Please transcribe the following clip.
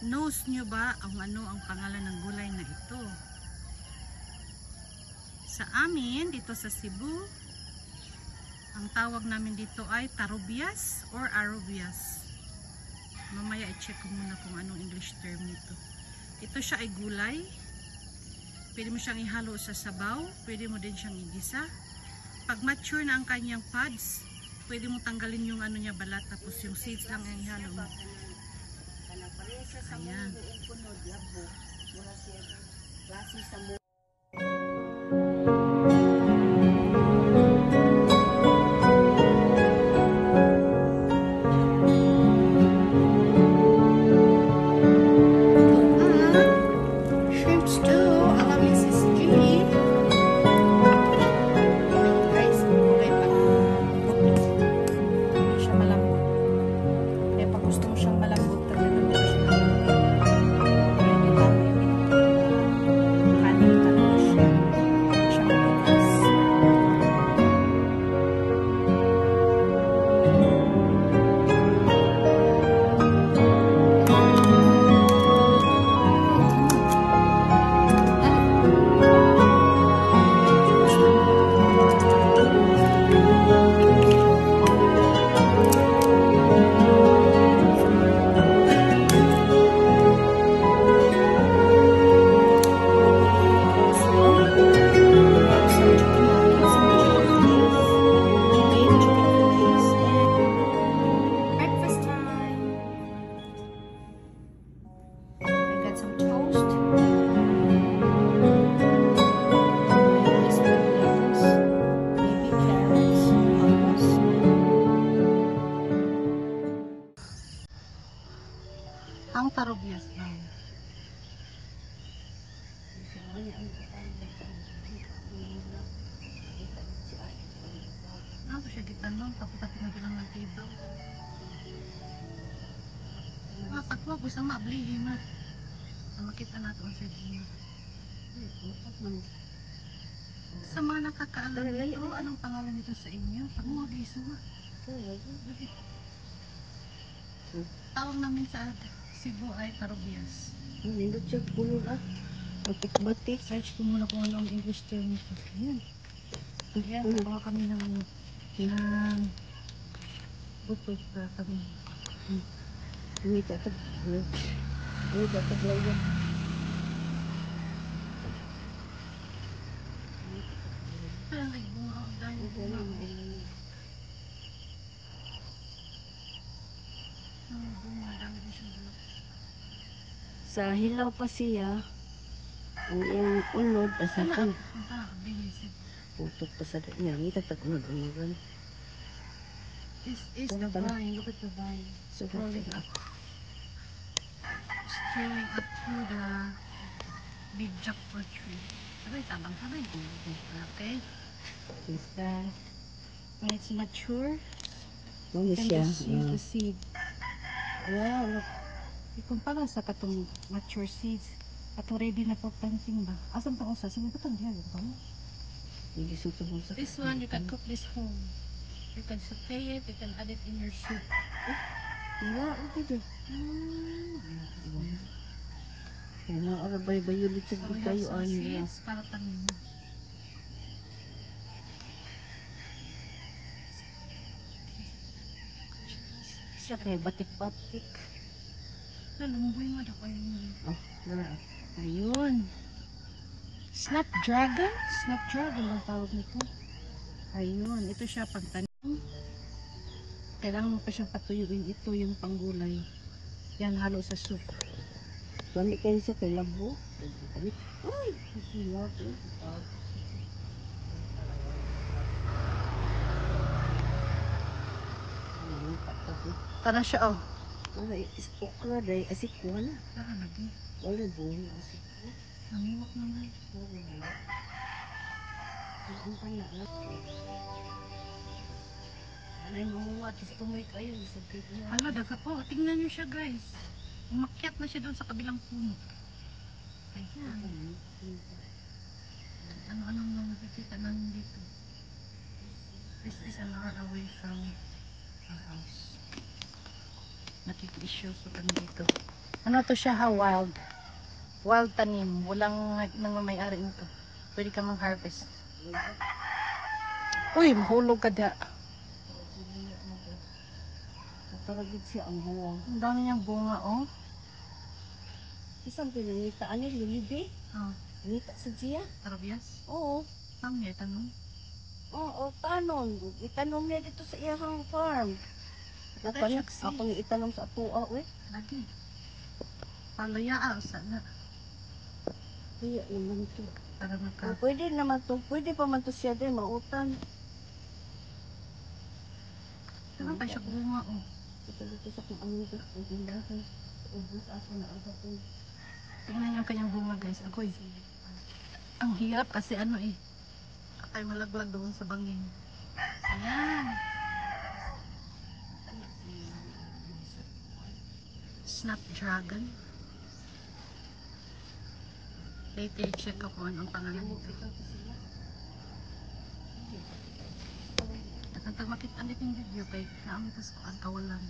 Knows nyo ba ang ano ang pangalan ng gulay na ito? Sa amin, dito sa Cebu, ang tawag namin dito ay tarubias or arubias. Mamaya i-check ko muna kung anong English term nito. Ito siya ay gulay. Pwede mo siyang ihalo sa sabaw. Pwede mo din siyang igisa. Pag mature na ang kanyang pods, pwede mo tanggalin yung ano niya balat. Tapos yung seeds lang ang ihalo mo. Ayan. Shrimp stew ala Mrs. G. Guys, kulay pa. Hindi siya malambot. Kaya pag gusto mo siyang malambot, talagang mo siya malambot. Pwede bago yung ito. Kanin talaga siya. Hindi siya matigas. Ang tarubias ba? Ano siya gitanong? Tapos nabilang ng tibaw. Pagwag, isang maablihin na. Makita natin ang sardina. Sa mga nakakaalam nito, anong pangalan nito sa inyo? Pagwag, isuwa. Tawag namin sa Cebu ay tarubias. Nindot siya puno na. Batik-batik. Search ko muna kung ano ang English term nito. Ayan. Ayan, nakuha kami ng bukod pa kami. Uwi tatag. Uwi tatag lang. Parang nagbunga ang dahil bunga. Bunga, dami din siyang bunga. Sa hilaw pa siya. Ang iyang unod. Asa ka na? Putok pa sa niya. Ngita tag-unod. This is the vine. Look at the vine. So, Crawling up. Strolling up through the big jackfruit tree. Sabay, tabang sabay. Okay. When it's mature, you can just use the seed. Wow, look. Ikumpara sa katong mature seeds. Katong ready na for planting ba? Asam pa usa? Sabi ko itong diyan. Hindi suto mo sa This one, you can cook this home. You can saute it, you can add it in your soup. Wala, okay. Kaya naarabay-bayo ulit sa So we have kayo some niya. seeds para tanim. Siya kaya batik-batik. Lumboy mo na ko yun. Oh, wala. Ayun. Snapdragon? Snapdragon ang tawag nito. Ayun, ito siya pagtanim. Kailangan mo pa siyang patuyuin. Ito yung panggulay. Yan, halo sa soup. Balik kayo sa kay labo. Ay, labo. Tara siya, oh. Wala, okra day. Asikwa na. Tara, lagi. Wala doon. Asikwa. Namiwak naman. Ang pala na. Anay mga atis tumoy kayo. Hala, daga po. Tingnan nyo siya, guys. Umakyat na siya doon sa kabilang puno. Ayan. Ano-anong mga nakikita namin dito. This is an hour away from our house. Nakikisyo ko kami dito. Ano to siya ha? Wild. Wild tanim. Walang nang may-ari nito. Pwede ka mang-harvest. Uy, mahulog ka da. Taragid siya ang buwang. Ang dami niyang bunga, oh. Isang pinangita, ano yung libi? Oh, Nita sa siya? Arabias. Oo. Tama yan, tanong. Oo, tanon. Itanong niya dito sa iyang farm. Dadak, Ako nga itanong sa atua, we. Lagi. Palaya, sana. Kaya naman to. Para maka... Pwede naman to. Pwede pa man to siya din, mautan. Ano pa siya bunga, oh. Ito dito sa kung ano ito. Ang tindahan. Ubus ako na agad ko. Tingnan niyo ang kanyang bunga, guys. Agoy. Ang hirap kasi ano eh. Ay malaglag doon sa bangin. Ayan. Snapdragon. Later check ko kung anong pangalan nito. At ang makita ulit yung video kay naamitas ko ang kawalan.